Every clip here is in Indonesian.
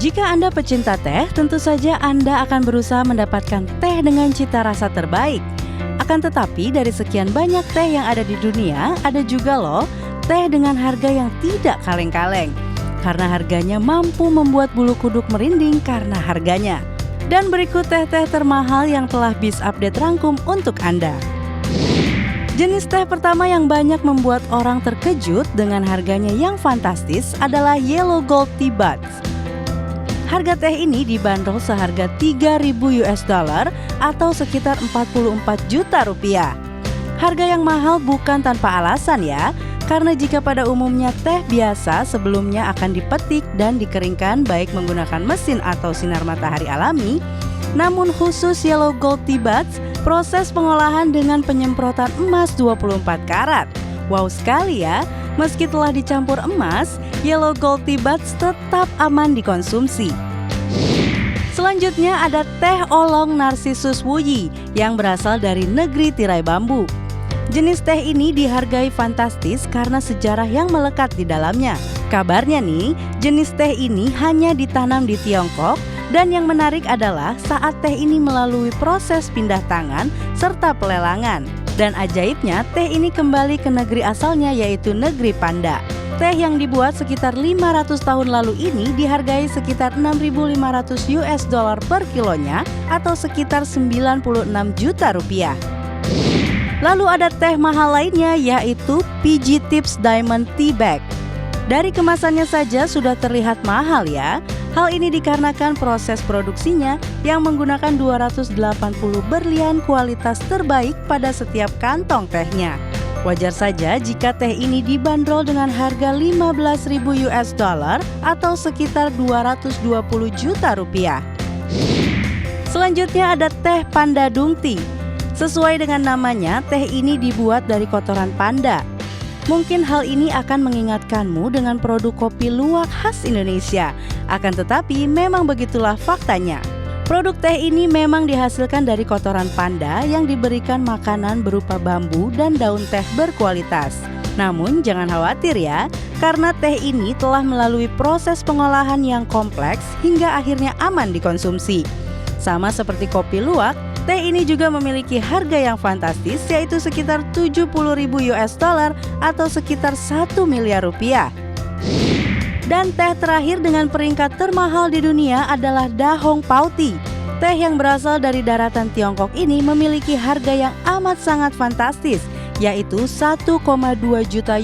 Jika Anda pecinta teh, tentu saja Anda akan berusaha mendapatkan teh dengan cita rasa terbaik. Akan tetapi dari sekian banyak teh yang ada di dunia, ada juga loh teh dengan harga yang tidak kaleng-kaleng. Karena harganya mampu membuat bulu kuduk merinding karena harganya. Dan berikut teh-teh termahal yang telah Biz Update rangkum untuk Anda. Jenis teh pertama yang banyak membuat orang terkejut dengan harganya yang fantastis adalah Yellow Gold Tea Buds. Harga teh ini dibanderol seharga $3.000 atau sekitar 44 juta rupiah. Harga yang mahal bukan tanpa alasan ya, karena jika pada umumnya teh biasa sebelumnya akan dipetik dan dikeringkan baik menggunakan mesin atau sinar matahari alami, namun khusus Yellow Gold Tea Buds, proses pengolahan dengan penyemprotan emas 24 karat. Wow sekali ya! Meski telah dicampur emas, Yellow Gold Tea Buds tetap aman dikonsumsi. Selanjutnya ada teh oolong Narcissus Wuyi yang berasal dari negeri tirai bambu. Jenis teh ini dihargai fantastis karena sejarah yang melekat di dalamnya. Kabarnya nih, jenis teh ini hanya ditanam di Tiongkok dan yang menarik adalah saat teh ini melalui proses pindah tangan serta pelelangan. Dan ajaibnya, teh ini kembali ke negeri asalnya yaitu negeri Panda. Teh yang dibuat sekitar 500 tahun lalu ini dihargai sekitar $6.500 per kilonya atau sekitar 96 juta rupiah. Lalu ada teh mahal lainnya yaitu PG Tips Diamond Tea Bag. Dari kemasannya saja sudah terlihat mahal ya. Hal ini dikarenakan proses produksinya yang menggunakan 280 berlian kualitas terbaik pada setiap kantong tehnya. Wajar saja jika teh ini dibanderol dengan harga $15.000 atau sekitar 220 juta rupiah. Selanjutnya ada teh Panda Dung Tea. Sesuai dengan namanya, teh ini dibuat dari kotoran panda. Mungkin hal ini akan mengingatkanmu dengan produk kopi luwak khas Indonesia. Akan tetapi memang begitulah faktanya. Produk teh ini memang dihasilkan dari kotoran panda yang diberikan makanan berupa bambu dan daun teh berkualitas. Namun jangan khawatir ya, karena teh ini telah melalui proses pengolahan yang kompleks hingga akhirnya aman dikonsumsi. Sama seperti kopi luwak, teh ini juga memiliki harga yang fantastis yaitu sekitar $70.000 atau sekitar 1 miliar rupiah. Dan teh terakhir dengan peringkat termahal di dunia adalah Da Hong Pao Tea. Teh yang berasal dari daratan Tiongkok ini memiliki harga yang amat sangat fantastis yaitu $1,2 juta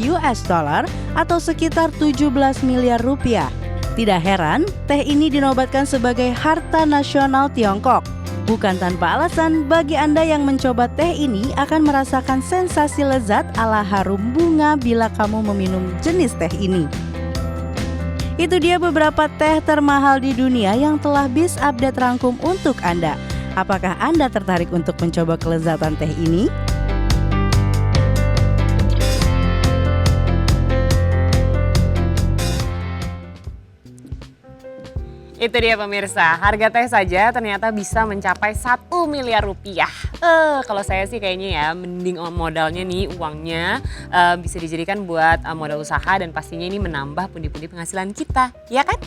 atau sekitar 17 miliar rupiah. Tidak heran, teh ini dinobatkan sebagai harta nasional Tiongkok. Bukan tanpa alasan, bagi Anda yang mencoba teh ini akan merasakan sensasi lezat ala harum bunga bila kamu meminum jenis teh ini. Itu dia beberapa teh termahal di dunia yang telah Biz Update rangkum untuk Anda. Apakah Anda tertarik untuk mencoba kelezatan teh ini? Itu dia pemirsa, harga teh saja ternyata bisa mencapai 1 miliar rupiah. Kalau saya sih kayaknya ya mending modalnya nih uangnya bisa dijadikan buat modal usaha dan pastinya ini menambah pundi-pundi penghasilan kita, ya kan?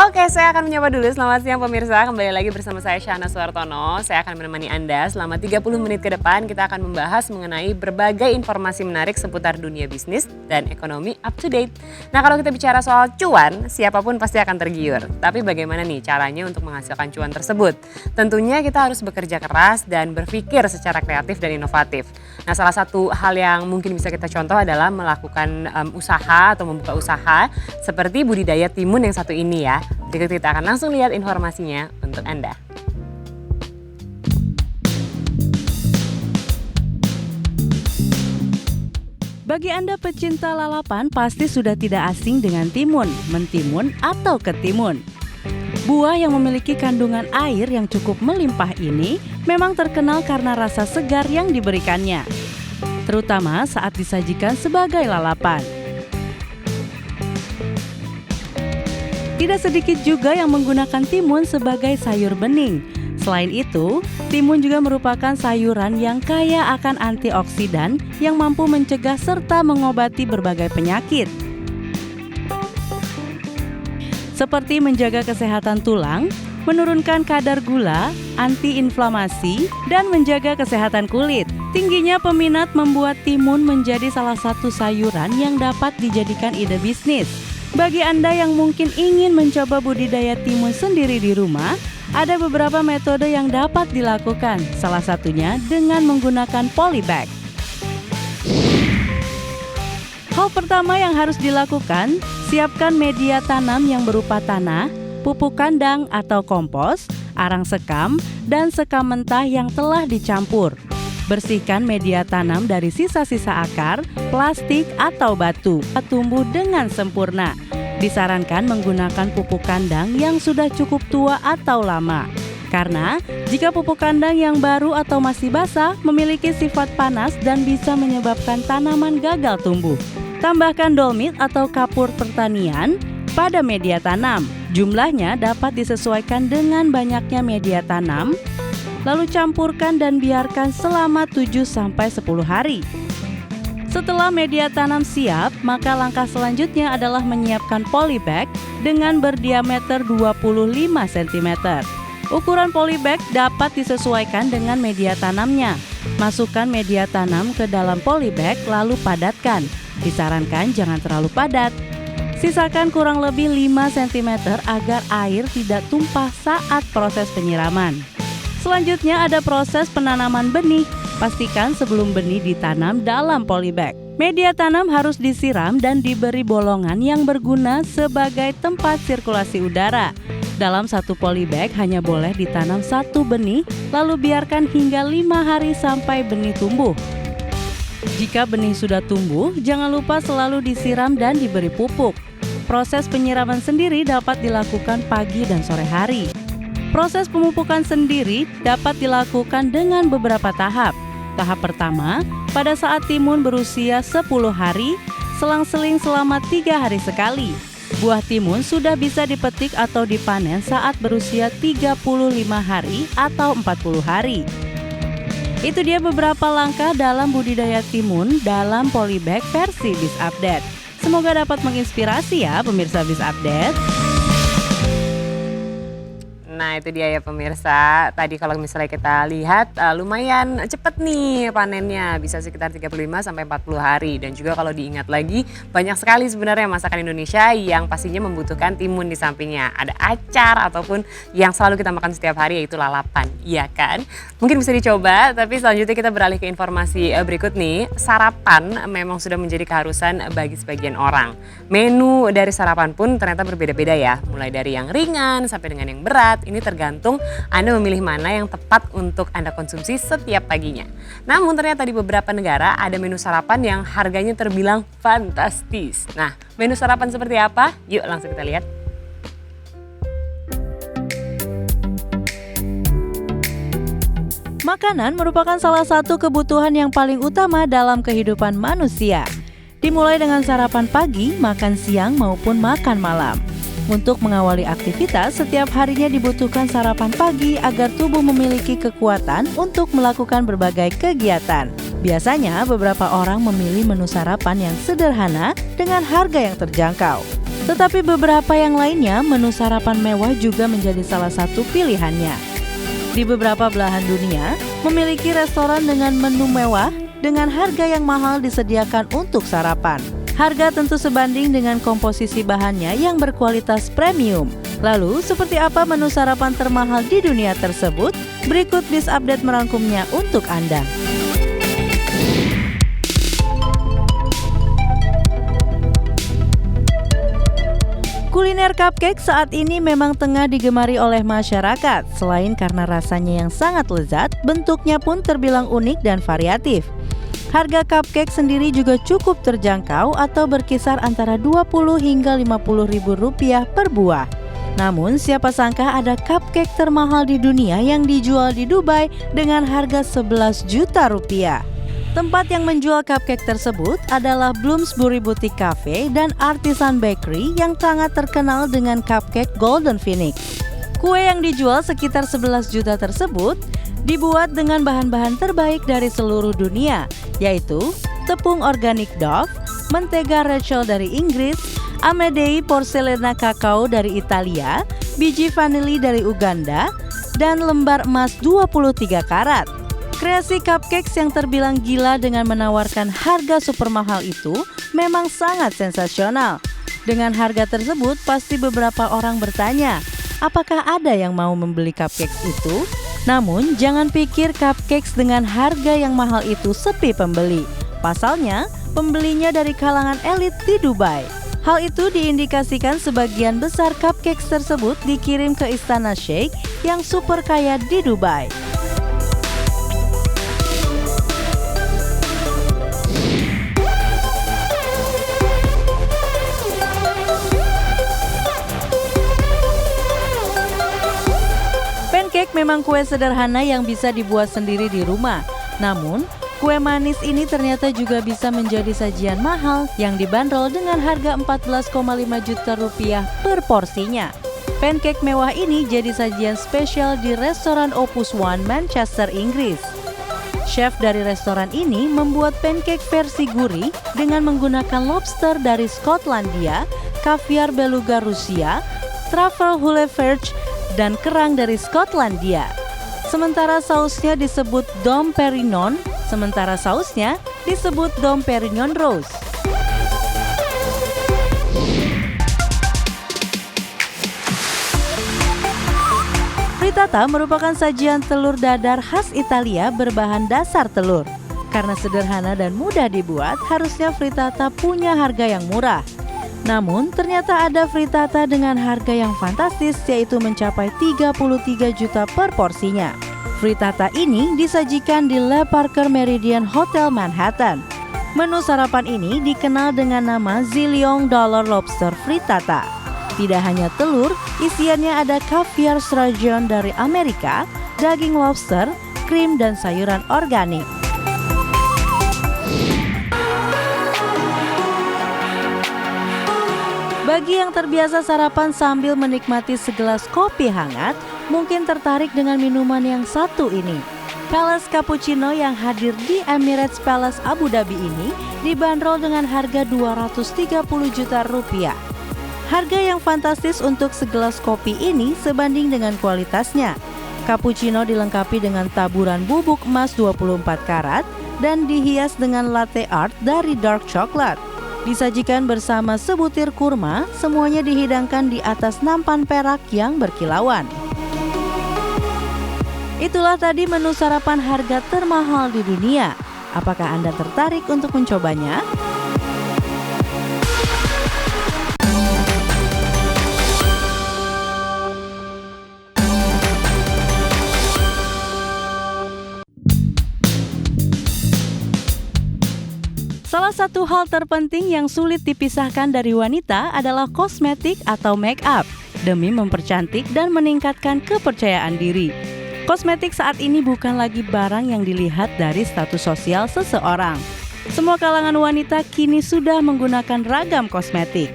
Oke, saya akan menyapa dulu. Selamat siang pemirsa, kembali lagi bersama saya Shana Suartono. Saya akan menemani Anda selama 30 menit ke depan. Kita akan membahas mengenai berbagai informasi menarik seputar dunia bisnis dan ekonomi up to date. Nah, kalau kita bicara soal cuan, siapapun pasti akan tergiur. Tapi bagaimana nih caranya untuk menghasilkan cuan tersebut? Tentunya kita harus bekerja keras dan berpikir secara kreatif dan inovatif. Nah, salah satu hal yang mungkin bisa kita contoh adalah melakukan usaha atau membuka usaha seperti budidaya timun yang satu ini ya. Berikut kita akan langsung lihat informasinya untuk Anda. Bagi Anda pecinta lalapan pasti sudah tidak asing dengan timun, mentimun atau ketimun. Buah yang memiliki kandungan air yang cukup melimpah ini memang terkenal karena rasa segar yang diberikannya, terutama saat disajikan sebagai lalapan. Tidak sedikit juga yang menggunakan timun sebagai sayur bening. Selain itu, timun juga merupakan sayuran yang kaya akan antioksidan yang mampu mencegah serta mengobati berbagai penyakit. seperti menjaga kesehatan tulang, menurunkan kadar gula, antiinflamasi, dan menjaga kesehatan kulit. Tingginya peminat membuat timun menjadi salah satu sayuran yang dapat dijadikan ide bisnis. Bagi Anda yang mungkin ingin mencoba budidaya timun sendiri di rumah, ada beberapa metode yang dapat dilakukan, salah satunya dengan menggunakan polybag. Hal pertama yang harus dilakukan, siapkan media tanam yang berupa tanah, pupuk kandang atau kompos, arang sekam, dan sekam mentah yang telah dicampur. Bersihkan media tanam dari sisa-sisa akar, plastik, atau batu. Tumbuh dengan sempurna. Disarankan menggunakan pupuk kandang yang sudah cukup tua atau lama. Karena jika pupuk kandang yang baru atau masih basah memiliki sifat panas dan bisa menyebabkan tanaman gagal tumbuh. Tambahkan dolomit atau kapur pertanian pada media tanam. Jumlahnya dapat disesuaikan dengan banyaknya media tanam. Lalu campurkan dan biarkan selama 7-10 hari. Setelah media tanam siap, maka langkah selanjutnya adalah menyiapkan polybag dengan berdiameter 25 cm. Ukuran polybag dapat disesuaikan dengan media tanamnya. Masukkan media tanam ke dalam polybag lalu padatkan. Disarankan jangan terlalu padat. Sisakan kurang lebih 5 cm agar air tidak tumpah saat proses penyiraman. Selanjutnya ada proses penanaman benih. Pastikan sebelum benih ditanam dalam polybag. Media tanam harus disiram dan diberi bolongan yang berguna sebagai tempat sirkulasi udara. Dalam satu polybag hanya boleh ditanam satu benih, lalu biarkan hingga 5 hari sampai benih tumbuh. Jika benih sudah tumbuh, jangan lupa selalu disiram dan diberi pupuk. Proses penyiraman sendiri dapat dilakukan pagi dan sore hari. Proses pemupukan sendiri dapat dilakukan dengan beberapa tahap. Tahap pertama, pada saat timun berusia 10 hari, selang-seling selama 3 hari sekali. Buah timun sudah bisa dipetik atau dipanen saat berusia 35 hari atau 40 hari. Itu dia beberapa langkah dalam budidaya timun dalam polybag versi Biz Update. Semoga dapat menginspirasi ya pemirsa Biz Update. Nah itu dia ya pemirsa, tadi kalau misalnya kita lihat lumayan cepet nih panennya, bisa sekitar 35-40 hari. Dan juga kalau diingat lagi banyak sekali sebenarnya masakan Indonesia yang pastinya membutuhkan timun di sampingnya. Ada acar ataupun yang selalu kita makan setiap hari yaitu lalapan, iya kan? Mungkin bisa dicoba, tapi selanjutnya kita beralih ke informasi berikut nih. Sarapan memang sudah menjadi keharusan bagi sebagian orang. Menu dari sarapan pun ternyata berbeda-beda ya, mulai dari yang ringan sampai dengan yang berat. Ini tergantung Anda memilih mana yang tepat untuk Anda konsumsi setiap paginya. Namun ternyata di beberapa negara ada menu sarapan yang harganya terbilang fantastis. Nah, menu sarapan seperti apa? Yuk langsung kita lihat. Makanan merupakan salah satu kebutuhan yang paling utama dalam kehidupan manusia. Dimulai dengan sarapan pagi, makan siang maupun makan malam. Untuk mengawali aktivitas, setiap harinya dibutuhkan sarapan pagi agar tubuh memiliki kekuatan untuk melakukan berbagai kegiatan. Biasanya, beberapa orang memilih menu sarapan yang sederhana dengan harga yang terjangkau. Tetapi beberapa yang lainnya, menu sarapan mewah juga menjadi salah satu pilihannya. Di beberapa belahan dunia, memiliki restoran dengan menu mewah dengan harga yang mahal disediakan untuk sarapan. Harga tentu sebanding dengan komposisi bahannya yang berkualitas premium. Lalu, seperti apa menu sarapan termahal di dunia tersebut? Berikut Biz Update merangkumnya untuk Anda. Kuliner cupcake saat ini memang tengah digemari oleh masyarakat. Selain karena rasanya yang sangat lezat, bentuknya pun terbilang unik dan variatif. Harga cupcake sendiri juga cukup terjangkau atau berkisar antara 20 hingga 50 ribu rupiah per buah. Namun siapa sangka ada cupcake termahal di dunia yang dijual di Dubai dengan harga 11 juta rupiah. Tempat yang menjual cupcake tersebut adalah Bloomsbury Boutique Cafe dan Artisan Bakery yang sangat terkenal dengan cupcake Golden Phoenix. Kue yang dijual sekitar 11 juta tersebut dibuat dengan bahan-bahan terbaik dari seluruh dunia, yaitu tepung organik Dove, mentega Rachel dari Inggris, Amedei Porcelana Kakao dari Italia, biji vanili dari Uganda, dan lembar emas 23 karat. Kreasi cupcakes yang terbilang gila dengan menawarkan harga super mahal itu memang sangat sensasional. Dengan harga tersebut, pasti beberapa orang bertanya, apakah ada yang mau membeli cupcakes itu? Namun, jangan pikir cupcakes dengan harga yang mahal itu sepi pembeli. Pasalnya, pembelinya dari kalangan elit di Dubai. Hal itu diindikasikan sebagian besar cupcakes tersebut dikirim ke Istana Sheikh yang super kaya di Dubai. Pancake memang kue sederhana yang bisa dibuat sendiri di rumah. Namun, kue manis ini ternyata juga bisa menjadi sajian mahal yang dibanderol dengan harga 14,5 juta rupiah per porsinya. Pancake mewah ini jadi sajian spesial di restoran Opus One Manchester, Inggris. Chef dari restoran ini membuat pancake versi gurih dengan menggunakan lobster dari Skotlandia, kaviar beluga Rusia, truffle huleverge, dan kerang dari Skotlandia. Sementara sausnya disebut Dom Perignon Rose. Frittata merupakan sajian telur dadar khas Italia berbahan dasar telur. Karena sederhana dan mudah dibuat, harusnya frittata punya harga yang murah. Namun, ternyata ada frittata dengan harga yang fantastis, yaitu mencapai 33 juta per porsinya. Frittata ini disajikan di Le Parker Meridien Hotel Manhattan. Menu sarapan ini dikenal dengan nama Zillion Dollar Lobster Frittata. Tidak hanya telur, isiannya ada kaviar sturgeon dari Amerika, daging lobster, krim, dan sayuran organik. Bagi yang terbiasa sarapan sambil menikmati segelas kopi hangat, mungkin tertarik dengan minuman yang satu ini. Palace Cappuccino yang hadir di Emirates Palace Abu Dhabi ini dibanderol dengan harga 230 juta rupiah. Harga yang fantastis untuk segelas kopi ini sebanding dengan kualitasnya. Cappuccino dilengkapi dengan taburan bubuk emas 24 karat dan dihias dengan latte art dari dark chocolate. Disajikan bersama sebutir kurma, semuanya dihidangkan di atas nampan perak yang berkilauan. Itulah tadi menu sarapan harga termahal di dunia. Apakah Anda tertarik untuk mencobanya? Salah satu hal terpenting yang sulit dipisahkan dari wanita adalah kosmetik atau make up demi mempercantik dan meningkatkan kepercayaan diri. Kosmetik saat ini bukan lagi barang yang dilihat dari status sosial seseorang. Semua kalangan wanita kini sudah menggunakan ragam kosmetik.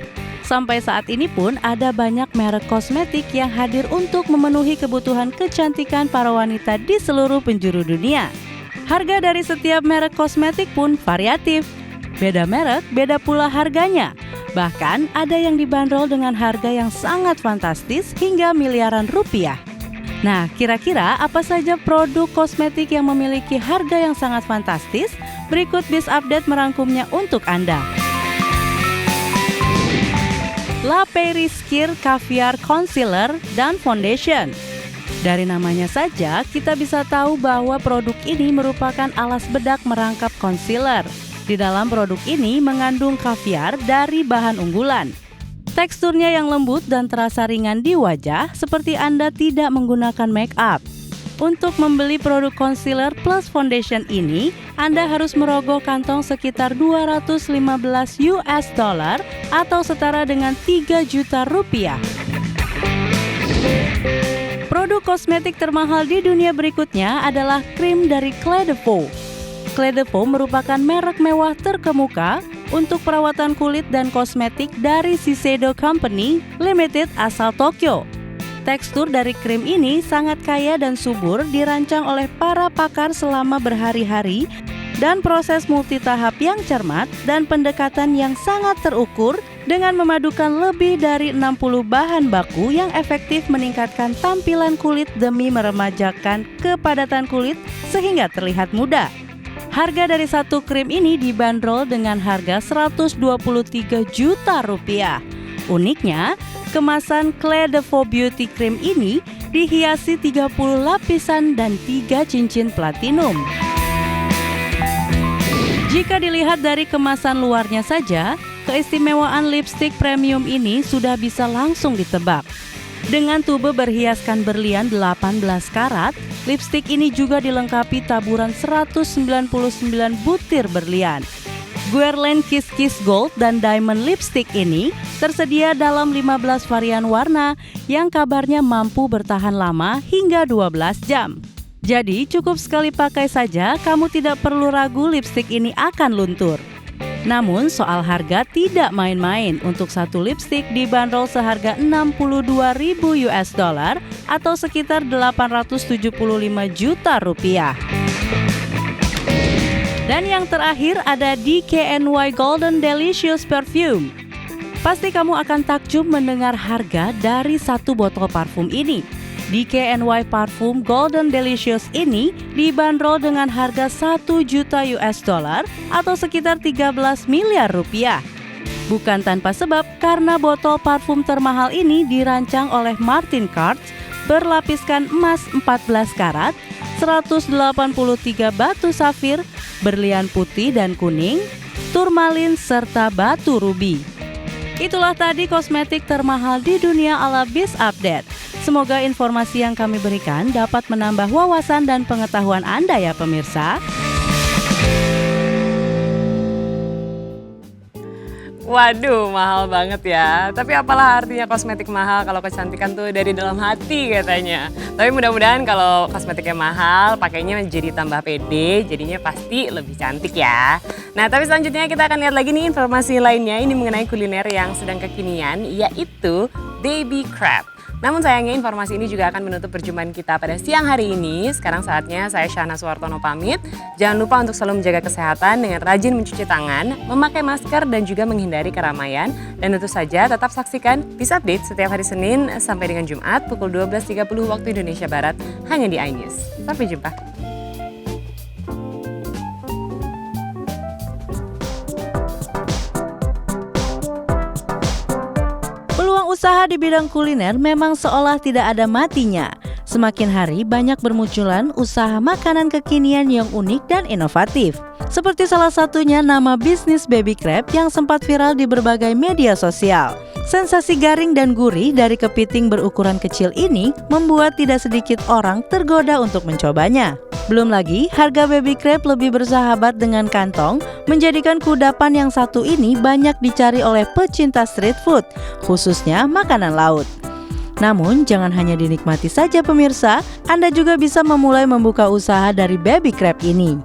Sampai saat ini pun ada banyak merek kosmetik yang hadir untuk memenuhi kebutuhan kecantikan para wanita di seluruh penjuru dunia. Harga dari setiap merek kosmetik pun variatif. Beda merek, beda pula harganya. Bahkan ada yang dibanderol dengan harga yang sangat fantastis hingga miliaran rupiah. Nah, kira-kira apa saja produk kosmetik yang memiliki harga yang sangat fantastis? Berikut Biz Update merangkumnya untuk Anda. La Prairie Care Caviar Concealer dan Foundation. Dari namanya saja, kita bisa tahu bahwa produk ini merupakan alas bedak merangkap concealer. Di dalam produk ini mengandung kaviar dari bahan unggulan. Teksturnya yang lembut dan terasa ringan di wajah, seperti Anda tidak menggunakan make up. Untuk membeli produk concealer plus foundation ini, Anda harus merogoh kantong sekitar $215 atau setara dengan 3 juta rupiah. Produk kosmetik termahal di dunia berikutnya adalah krim dari Clé de Peau. Clé de Peau merupakan merek mewah terkemuka untuk perawatan kulit dan kosmetik dari Shiseido Company Limited asal Tokyo. Tekstur dari krim ini sangat kaya dan subur, dirancang oleh para pakar selama berhari-hari dan proses multitahap yang cermat dan pendekatan yang sangat terukur dengan memadukan lebih dari 60 bahan baku yang efektif meningkatkan tampilan kulit demi meremajakan kepadatan kulit sehingga terlihat muda. Harga dari satu krim ini dibanderol dengan harga Rp123 juta. Uniknya, kemasan Clé de Faux Beauty Cream ini dihiasi 30 lapisan dan 3 cincin platinum. Jika dilihat dari kemasan luarnya saja, keistimewaan lipstik premium ini sudah bisa langsung ditebak. Dengan tube berhiaskan berlian 18 karat, lipstik ini juga dilengkapi taburan 199 butir berlian. Guerlain Kiss Kiss Gold dan Diamond lipstik ini tersedia dalam 15 varian warna yang kabarnya mampu bertahan lama hingga 12 jam. Jadi cukup sekali pakai saja, kamu tidak perlu ragu lipstik ini akan luntur. Namun soal harga tidak main-main. Untuk satu lipstik dibanderol seharga $62.000 atau sekitar Rp875 juta. Dan yang terakhir ada DKNY Golden Delicious Perfume. Pasti kamu akan takjub mendengar harga dari satu botol parfum ini. DKNY Parfum Golden Delicious ini dibanderol dengan harga $1 juta atau sekitar 13 miliar rupiah. Bukan tanpa sebab, karena botol parfum termahal ini dirancang oleh Martin Karch, berlapiskan emas 14 karat, 183 batu safir, berlian putih dan kuning, turmalin serta batu rubi. Itulah tadi kosmetik termahal di dunia ala Biz Update. Semoga informasi yang kami berikan dapat menambah wawasan dan pengetahuan Anda ya pemirsa. Waduh, mahal banget ya. Tapi apalah artinya kosmetik mahal kalau kecantikan tuh dari dalam hati katanya. Tapi mudah-mudahan kalau kosmetiknya mahal, pakainya jadi tambah pede, jadinya pasti lebih cantik ya. Nah, tapi selanjutnya kita akan lihat lagi nih informasi lainnya. Ini mengenai kuliner yang sedang kekinian, yaitu baby crab. Namun sayangnya informasi ini juga akan menutup perjumpaan kita pada siang hari ini. Sekarang saatnya saya Syahna Suwartono pamit. Jangan lupa untuk selalu menjaga kesehatan dengan rajin mencuci tangan, memakai masker dan juga menghindari keramaian. Dan tentu saja tetap saksikan Biz Update setiap hari Senin sampai dengan Jumat pukul 12.30 waktu Indonesia Barat hanya di iNews. Sampai jumpa. Usaha di bidang kuliner memang seolah tidak ada matinya. Semakin hari banyak bermunculan usaha makanan kekinian yang unik dan inovatif. Seperti salah satunya nama bisnis baby crab yang sempat viral di berbagai media sosial. Sensasi garing dan gurih dari kepiting berukuran kecil ini membuat tidak sedikit orang tergoda untuk mencobanya. Belum lagi, harga baby crab lebih bersahabat dengan kantong, menjadikan kudapan yang satu ini banyak dicari oleh pecinta street food, khususnya makanan laut. Namun, jangan hanya dinikmati saja pemirsa, Anda juga bisa memulai membuka usaha dari baby crab ini.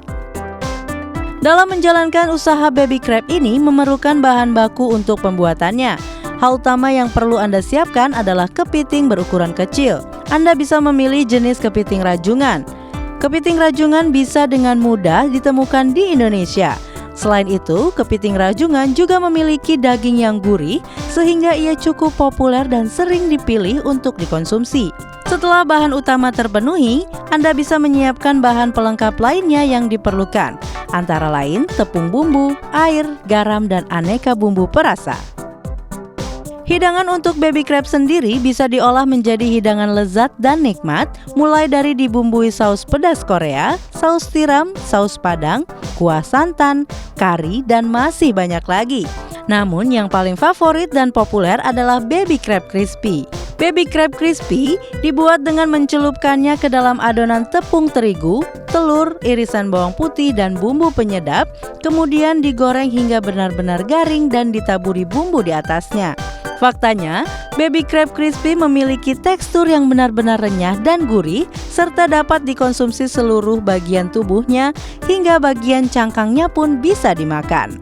Dalam menjalankan usaha baby crab ini memerlukan bahan baku untuk pembuatannya. Hal utama yang perlu Anda siapkan adalah kepiting berukuran kecil. Anda bisa memilih jenis kepiting rajungan. Kepiting rajungan bisa dengan mudah ditemukan di Indonesia. Selain itu, kepiting rajungan juga memiliki daging yang gurih sehingga ia cukup populer dan sering dipilih untuk dikonsumsi. Setelah bahan utama terpenuhi, Anda bisa menyiapkan bahan pelengkap lainnya yang diperlukan, antara lain tepung bumbu, air, garam, dan aneka bumbu perasa. Hidangan untuk baby crab sendiri bisa diolah menjadi hidangan lezat dan nikmat, mulai dari dibumbui saus pedas Korea, saus tiram, saus padang, kuah santan, kari, dan masih banyak lagi. Namun yang paling favorit dan populer adalah baby crab crispy. Baby crab crispy dibuat dengan mencelupkannya ke dalam adonan tepung terigu, telur, irisan bawang putih, dan bumbu penyedap, kemudian digoreng hingga benar-benar garing dan ditaburi bumbu di atasnya. Faktanya, baby crab crispy memiliki tekstur yang benar-benar renyah dan gurih, serta dapat dikonsumsi seluruh bagian tubuhnya hingga bagian cangkangnya pun bisa dimakan.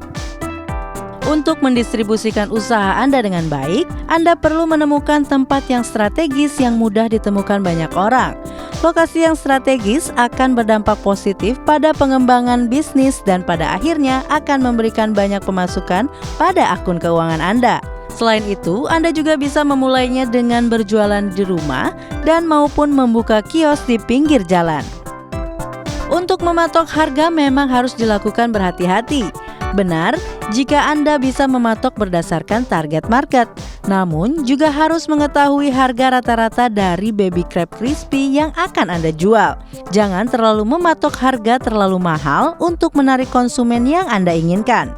Untuk mendistribusikan usaha Anda dengan baik, Anda perlu menemukan tempat yang strategis yang mudah ditemukan banyak orang. Lokasi yang strategis akan berdampak positif pada pengembangan bisnis dan pada akhirnya akan memberikan banyak pemasukan pada akun keuangan Anda. Selain itu, Anda juga bisa memulainya dengan berjualan di rumah dan maupun membuka kios di pinggir jalan. Untuk mematok harga memang harus dilakukan berhati-hati. Benar, jika Anda bisa mematok berdasarkan target market. Namun, juga harus mengetahui harga rata-rata dari baby crab crispy yang akan Anda jual. Jangan terlalu mematok harga terlalu mahal untuk menarik konsumen yang Anda inginkan.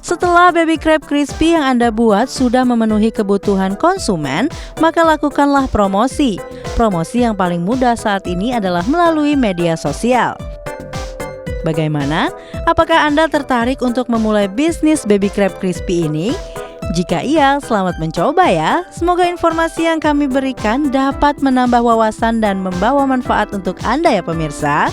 Setelah baby crab crispy yang Anda buat sudah memenuhi kebutuhan konsumen, maka lakukanlah promosi. Promosi yang paling mudah saat ini adalah melalui media sosial. Bagaimana? Apakah Anda tertarik untuk memulai bisnis baby crab crispy ini? Jika iya, selamat mencoba ya. Semoga informasi yang kami berikan dapat menambah wawasan dan membawa manfaat untuk Anda ya pemirsa.